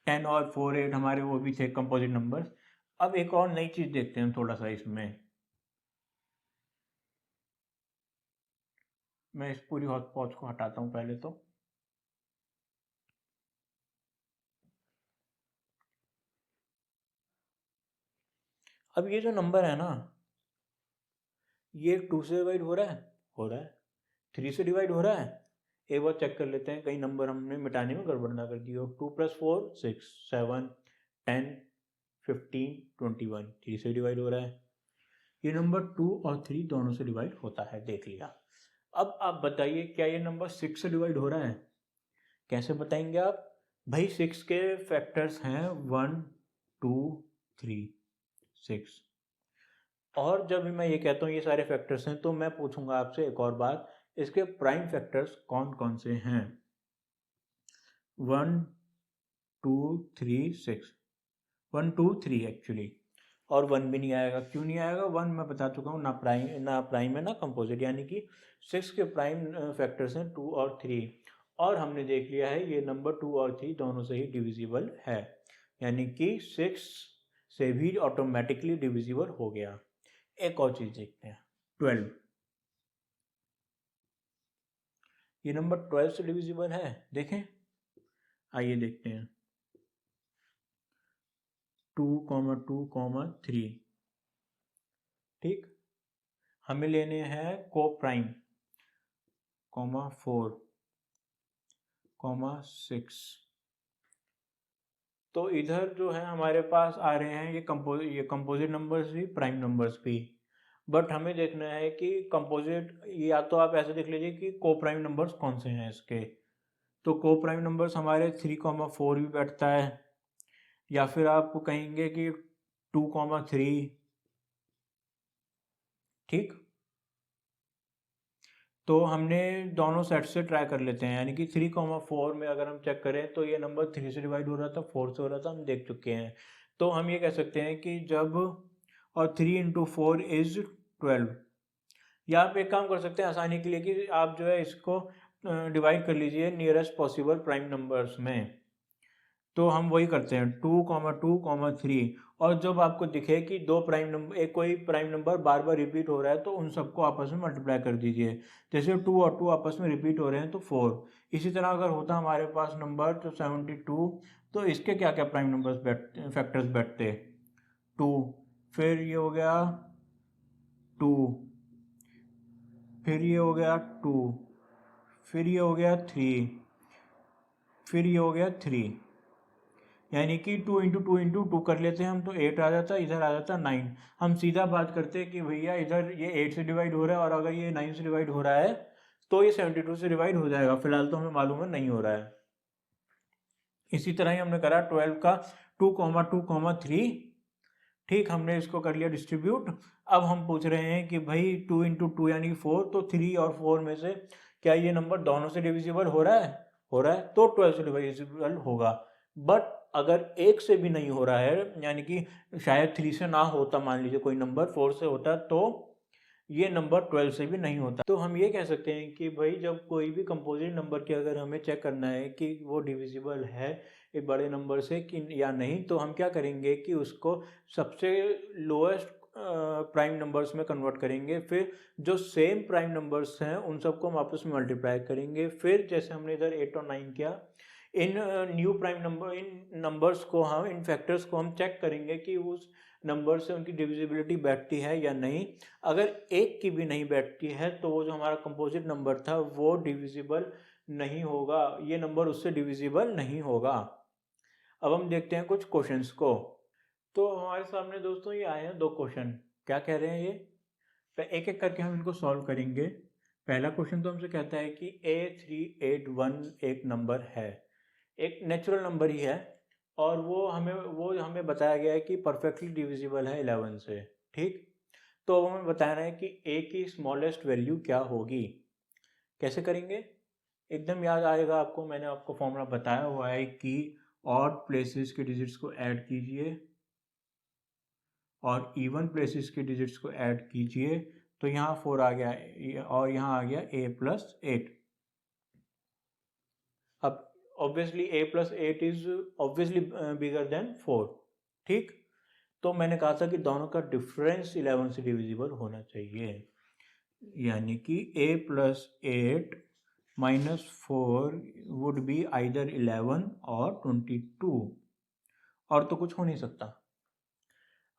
10 और 4 8 हमारे वो भी थे कंपोजिट नंबर्स। अब एक और नई चीज़ देखते हैं थोड़ा सा इसमें। मैं इस पूरी हॉट पॉच को हटाता हूँ पहले तो। अब ये जो नंबर है ना, ये 2 से डिवाइड हो रहा है, हो रहा है। 3 से डिवाइड हो रहा है, एक बार चेक कर लेते हैं कहीं नंबर हमने मिटाने में गड़बड़ ना कर दी हो। 2 + 4 6 7 10 15 21, 3 से डिवाइड हो रहा है। ये नंबर 2 और 3 दोनों से डिवाइड होता है, देख लिया। अब आप बताइए क्या ये नंबर 6 से डिवाइड हो रहा है? कैसे बताएंगे आप? भाई 6 के फैक्टर्स हैं 1 2 3 6। और जब मैं ये कहता हूँ ये सारे फैक्टर्स हैं, तो मैं पूछूंगा आपसे एक और बात, इसके प्राइम फैक्टर्स कौन कौन से हैं? 1 2 3 6, 1 2 3 एक्चुअली। और 1 भी नहीं आएगा। क्यों नहीं आएगा? 1 मैं बता चुका हूँ, ना प्राइम है ना कंपोजिट, यानी कि 6 के प्राइम फैक्टर्स हैं 2 और 3। और हमने देख लिया है ये नंबर 2 और 3 दोनों से ही डिविजिबल है, यानी कि 6 से भी ऑटोमेटिकली डिविजिबल हो गया। एक और चीज़ देखते हैं, 12। ये नंबर 12 से डिविजिबल है, देखें। आइए देखते हैं, 2 2 3। ठीक, हमें लेने हैं को प्राइम, 4 6। तो इधर जो है हमारे पास आ रहे हैं ये कंपोजिट नंबर्स भी, प्राइम नंबर्स भी। बट हमें देखना है कि कंपोजिट, या तो आप ऐसे देख लीजिए कि को प्राइम नंबर्स कौन से हैं इसके। तो को प्राइम नंबर्स हमारे 3 4 भी बैठता है, या फिर आप कहेंगे कि 2 3। ठीक, तो हमने दोनों सेट से ट्राई कर लेते हैं, यानी कि 3 4 में अगर हम चेक करें तो ये नंबर 3 से डिवाइड हो रहा था, 4 से हो रहा था, हम देख चुके हैं। तो हम ये कह सकते हैं कि जब, और 3 × 4 = 12। या आप एक काम कर सकते हैं आसानी के लिए कि आप जो है इसको डिवाइड कर लीजिए नियरेस्ट पॉसिबल प्राइम नंबर्स में। तो हम वही करते हैं, 2 2 3। और जब आपको दिखे कि दो प्राइम नंबर, एक कोई प्राइम नंबर बार बार रिपीट हो रहा है, तो उन सबको आपस में मल्टीप्लाई कर दीजिए। जैसे 2 और 2 आपस में रिपीट हो रहे हैं तो 4। इसी तरह अगर होता हमारे पास नंबर तो 72, तो इसके क्या क्या प्राइम नंबर्स फैक्टर्स बैठते? 2, फिर ये हो गया 2, फिर ये हो गया 2, फिर ये हो गया 3, फिर ये हो गया 3। यानी कि 2 × 2 × 2 कर लेते हैं हम, तो 8 आ जाता, इधर आ जाता 9। हम सीधा बात करते हैं कि भैया इधर ये 8 से डिवाइड हो रहा है, और अगर ये 9 से डिवाइड हो रहा है तो ये 72 से डिवाइड हो जाएगा। फिलहाल तो हमें मालूम है नहीं हो रहा है। इसी तरह ही हमने करा 12 का 2 2 3। ठीक, हमने इसको कर लिया डिस्ट्रीब्यूट। अब हम पूछ रहे हैं कि भाई 2 × 2 यानी कि 4, तो 3 और 4 में से क्या ये नंबर दोनों से डिविजिबल हो रहा है? हो रहा है, तो 12 से डिविजिबल होगा। बट अगर एक से भी नहीं हो रहा है, यानी कि शायद 3 से ना होता, मान लीजिए कोई नंबर 4 से होता, तो ये नंबर 12 से भी नहीं होता। तो हम ये कह सकते हैं कि भाई जब कोई भी कंपोजिट नंबर की अगर हमें चेक करना है कि वो डिविजिबल है एक बड़े नंबर से कि या नहीं, तो हम क्या करेंगे कि उसको सबसे लोएस्ट प्राइम नंबर्स में कन्वर्ट करेंगे। फिर जो सेम प्राइम नंबर्स हैं उन सबको हम आपस में मल्टीप्लाई करेंगे। फिर जैसे हमने इधर 8 और 9 किया, इन न्यू प्राइम नंबर, इन नंबर्स को हम, इन फैक्टर्स को हम चेक करेंगे कि उस नंबर से उनकी डिविजिबिलिटी बैठती है या नहीं। अगर एक की भी नहीं बैठती है तो वो जो हमारा कंपोजिट नंबर था वो डिविजिबल नहीं होगा, ये नंबर उससे डिविजिबल नहीं होगा। अब हम देखते हैं कुछ क्वेश्चंस को। तो हमारे सामने दोस्तों ये आए हैं दो क्वेश्चन। क्या कह रहे हैं ये? एक एक करके हम इनको सॉल्व करेंगे। पहला क्वेश्चन तो हमसे कहता है कि A381 एक नंबर है, एक नेचुरल नंबर ही है, और वो हमें बताया गया है कि परफेक्टली डिविजिबल है 11 से। ठीक, तो अब हमें बताना है कि A की स्मॉलेस्ट वैल्यू क्या होगी। कैसे करेंगे? एकदम याद आएगा आपको, मैंने आपको फॉर्मूला बताया हुआ है कि ऑड प्लेसेस के डिजिट्स को ऐड कीजिए और इवन प्लेसेस के डिजिट्स को ऐड कीजिए। तो यहाँ 4 आ गया और यहाँ आ गया A + 8। अब obviously a plus 8 is obviously bigger than 4, ठीक। तो मैंने कहा था कि दोनों का डिफरेंस 11 से डिविजिबल होना चाहिए, यानी कि a plus 8 minus 4 would be either 11 और 22, और तो कुछ हो नहीं सकता।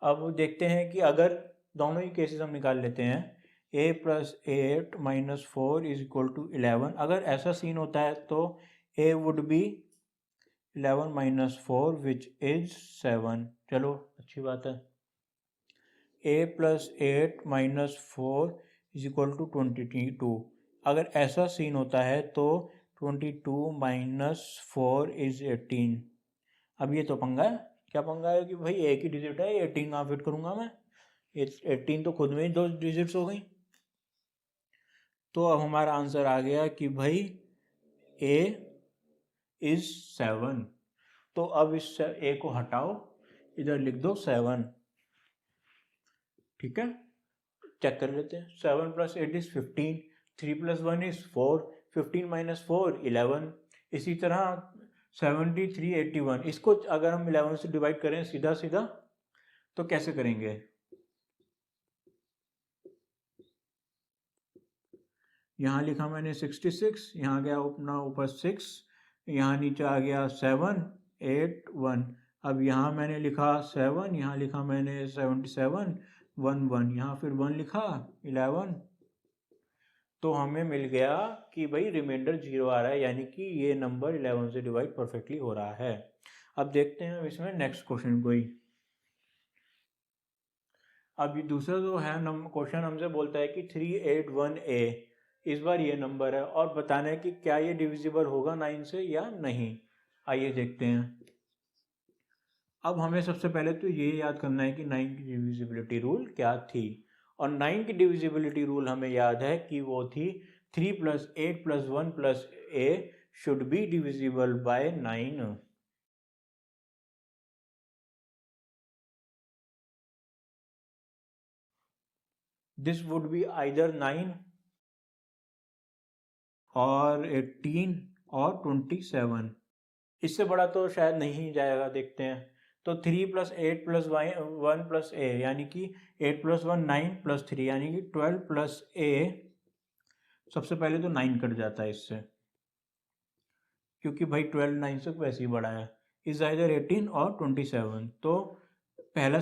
अब देखते हैं कि अगर दोनों ही केसेस हम निकाल लेते हैं, a plus 8 minus 4 is equal to 11, अगर ऐसा सीन होता है तो a would be 11 minus 4 which is 7। चलो अच्छी बात है। a plus 8 minus 4 is equal to 22, अगर ऐसा सीन होता है तो 22 माइनस 4 इज 18। अब ये तो पंगा है। क्या पंगा है कि भाई एक ही डिजिट है, 18 कहाँ फिट करूंगा मैं, 18 तो खुद में ही 2 डिजिट्स हो गई। तो अब हमारा आंसर आ गया कि भाई a इज 7। तो अब इस a को हटाओ, इधर लिख दो 7, ठीक है। चेक कर लेते हैं, 7 plus 8 is 15, 3 plus 1 is 4, 15 minus 4 11। इसी तरह 73 81, इसको अगर हम 11 से डिवाइड करें सीधा सीधा तो कैसे करेंगे, यहाँ लिखा मैंने 66, यहाँ गया अपना ऊपर 6, यहाँ नीचे आ गया 7 8 1। अब यहाँ मैंने लिखा 7, यहाँ लिखा मैंने 77 1 1, यहाँ फिर 1 लिखा 11। तो हमें मिल गया कि भाई रिमाइंडर 0 आ रहा है, यानी कि ये नंबर 11 से डिवाइड परफेक्टली हो रहा है। अब देखते हैं इसमें नेक्स्ट क्वेश्चन कोई। अब ये दूसरा जो है क्वेश्चन हमसे बोलता है कि 381A इस बार ये नंबर है और बताना है कि क्या ये डिविजिबल होगा 9 से या नहीं। आइए देखते हैं। अब हमें सबसे पहले तो ये याद करना है कि 9 की डिविजिबिलिटी रूल क्या थी, और 9 की डिविजिबिलिटी रूल हमें याद है कि वो थी 3 plus 8 plus 1 plus a should be divisible by 9। This would be either 9 और 18 और 27, इससे बड़ा तो शायद नहीं जाएगा, देखते हैं। तो 3 प्लस 8 प्लस 1 प्लस a, यानी कि 8 प्लस 1 9 प्लस 3 यानी कि 12 प्लस a, सबसे पहले तो 9 कट जाता है इससे, क्योंकि भाई 12 9 से वैसे ही बड़ा है, इज आइदर 18 और 27। तो पहला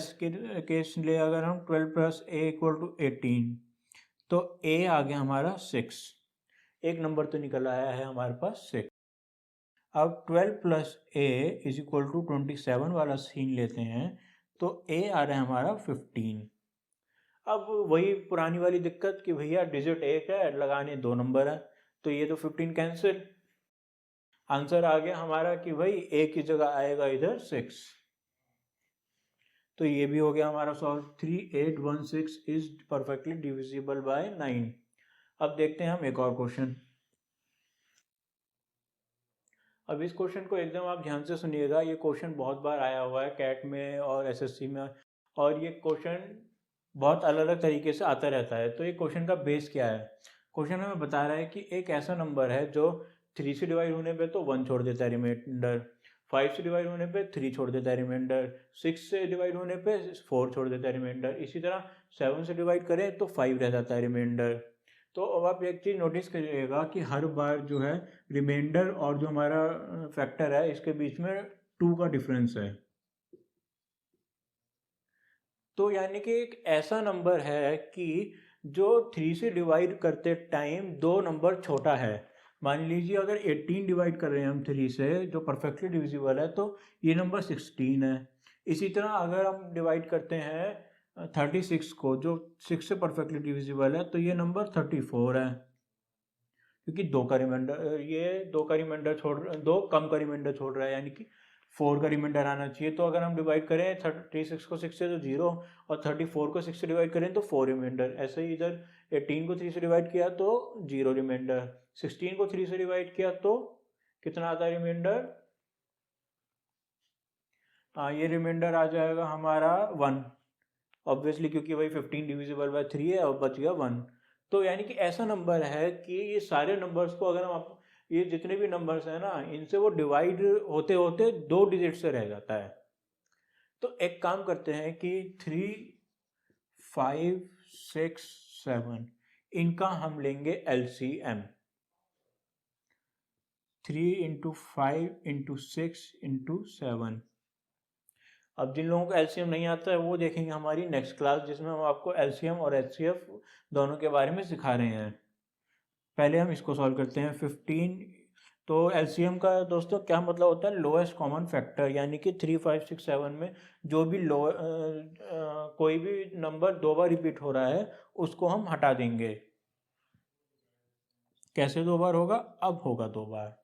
केस ले अगर हम 12 प्लस a इक्वल टू 18, तो a आ गया हमारा 6, एक नंबर तो निकल आया है हमारे पास 6। अब 12 plus a is equal to 27 वाला सीन लेते हैं, तो a आ रहा है हमारा 15। अब वही पुरानी वाली दिक्कत कि भैया डिजिट एक है, लगाने 2 नंबर है, तो ये तो 15 कैंसिल। आंसर आ गया हमारा कि भाई a की जगह आएगा इधर 6, तो ये भी हो गया हमारा solve. 3816 is perfectly divisible by 9। अब देखते हैं हम एक और क्वेश्चन। अब इस क्वेश्चन को एकदम आप ध्यान से सुनिएगा, ये क्वेश्चन बहुत बार आया हुआ है कैट में और एसएससी में, और ये क्वेश्चन बहुत अलग अलग तरीके से आता रहता है। तो ये क्वेश्चन का बेस क्या है, क्वेश्चन हमें बता रहा है कि एक ऐसा नंबर है जो 3 से डिवाइड होने पे तो 1 छोड़ देता है रिमाइंडर, 5 से डिवाइड होने पे 3 छोड़ देता है रिमाइंडर, 6 से डिवाइड होने पे 4 छोड़ देता है रिमाइंडर, इसी तरह 7 से डिवाइड करें तो 5 रह जाता है रिमाइंडर। तो अब आप एक चीज़ नोटिस करिएगा कि हर बार जो है रिमाइंडर और जो हमारा फैक्टर है इसके बीच में 2 का डिफरेंस है। तो यानी कि एक ऐसा नंबर है कि जो 3 से डिवाइड करते टाइम 2 नंबर छोटा है। मान लीजिए अगर 18 डिवाइड कर रहे हैं हम 3 से, जो परफेक्टली डिविजिबल है, तो ये नंबर 16 है। इसी तरह अगर हम डिवाइड करते हैं 36 को, जो 6 से परफेक्टली डिविजिबल है, तो ये नंबर 34 है, क्योंकि 2 का रिमाइंडर, ये 2 का रिमाइंडर छोड़, 2 कम का रिमाइंडर छोड़ रहा है, यानी कि 4 का रिमाइंडर आना चाहिए। तो अगर हम डिवाइड करें 36 को 6 से तो 0, और 34 को 6 से डिवाइड करें तो 4 रिमाइंडर। ऐसे ही इधर 18 को 3 से डिवाइड किया तो 0 रिमाइंडर, 16 को 3 से डिवाइड किया तो कितना आता है रिमाइंडर, ये रिमाइंडर आ जाएगा हमारा 1, ऑब्वियसली क्योंकि भाई 15 डिविजिबल बाय 3 है और बच गया 1। तो यानी कि ऐसा नंबर है कि ये सारे नंबर्स को अगर हम ये जितने भी नंबर्स हैं ना, इनसे वो डिवाइड होते होते 2 डिजिट से रह जाता है। तो एक काम करते हैं कि 3, 5, 6, 7 इनका हम लेंगे LCM। 3 into 5 into 6 into 7। अब जिन लोगों को LCM नहीं आता है वो देखेंगे हमारी नेक्स्ट क्लास, जिसमें हम आपको LCM और HCF दोनों के बारे में सिखा रहे हैं। पहले हम इसको सॉल्व करते हैं। 15। तो LCM का दोस्तों क्या मतलब होता है? लोएस्ट कॉमन फैक्टर, यानी कि 3, 5, 6, 7 में जो भी कोई भी नंबर 2 बार रिपीट हो रहा है उसको हम हटा देंगे। कैसे 2 बार होगा? अब होगा 2 बार।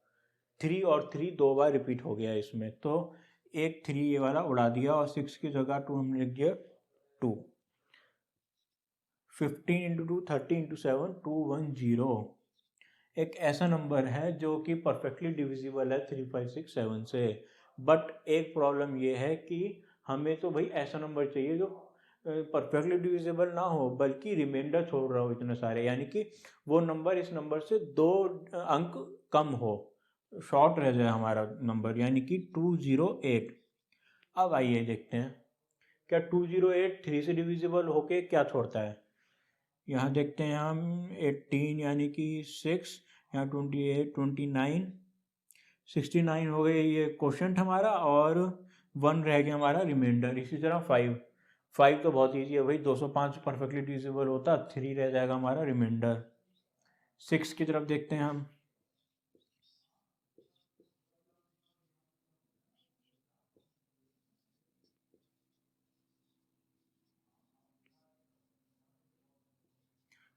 3 और 3 2 बार रिपीट हो गया इसमें, तो एक 3 ये वाला उड़ा दिया और 6 की जगह 2 हमने लिख दिया 2। 15 इंटू 2 30 इंटू 7 210। एक ऐसा नंबर है जो कि परफेक्टली डिविजिबल है 3, 5, 6, 7 से। बट एक प्रॉब्लम ये है कि हमें तो भाई ऐसा नंबर चाहिए जो परफेक्टली डिविजिबल ना हो, बल्कि रिमाइंडर छोड़ रहा हो इतने सारे, यानी कि वो नंबर इस नंबर से 2 अंक कम हो, शॉर्ट रह जाए हमारा नंबर, यानी कि 208। अब आइए देखते हैं क्या 208 3 से डिविजिबल होके क्या छोड़ता है। यहाँ देखते हैं हम 18 यानी कि 6, यहाँ 28, 29, 69 हो गए ये क्वोशंट हमारा, और 1 रह गया हमारा रिमाइंडर। इसी तरह 5 तो बहुत ईजी है भाई, 205 परफेक्टली डिविजिबल होता, 3 रह जाएगा हमारा रिमाइंडर। 6 की तरफ देखते हैं हम।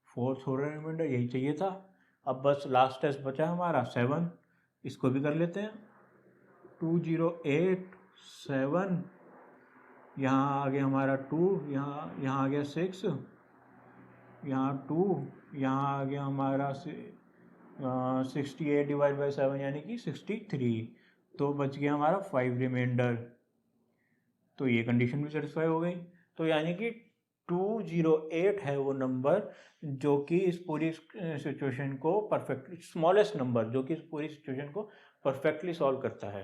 फोर्थ हो रहा है रिमाइंडर, यही चाहिए था। अब बस लास्ट टेस्ट बचा हमारा 7, इसको भी कर लेते हैं। 208 7, यहाँ आ गया हमारा 2, यहाँ आ गया 6, यहाँ 2, यहाँ आ गया हमारा 68 डिवाइड बाई 7 यानी कि 63। तो बच गया हमारा 5 रिमाइंडर। तो ये कंडीशन भी सेटिस्फाई हो गई। तो यानी कि 208 है वो नंबर जो कि इस पूरी सिचुएशन को परफेक्टली, स्मॉलेस्ट नंबर जो कि इस पूरी सिचुएशन को परफेक्टली सॉल्व करता है।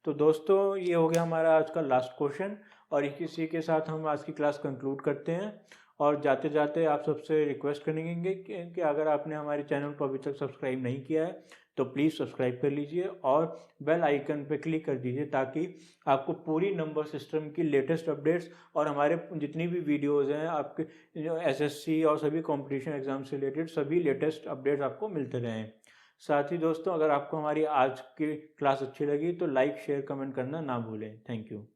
तो दोस्तों ये हो गया हमारा आज का लास्ट क्वेश्चन, और इसी के साथ हम आज की क्लास कंक्लूड करते हैं। और जाते जाते आप सबसे रिक्वेस्ट करेंगे कि अगर आपने हमारे चैनल को अभी तक सब्सक्राइब नहीं किया है तो प्लीज़ सब्सक्राइब कर लीजिए और बेल आइकन पर क्लिक कर दीजिए, ताकि आपको पूरी नंबर सिस्टम की लेटेस्ट अपडेट्स और हमारे जितनी भी वीडियोज़ हैं आपके जो SSC और सभी कॉम्पिटिशन एग्जाम से रिलेटेड सभी लेटेस्ट अपडेट्स आपको मिलते रहें। साथ ही दोस्तों, अगर आपको हमारी आज की क्लास अच्छी लगी तो लाइक, शेयर, कमेंट करना ना भूलें। Thank you.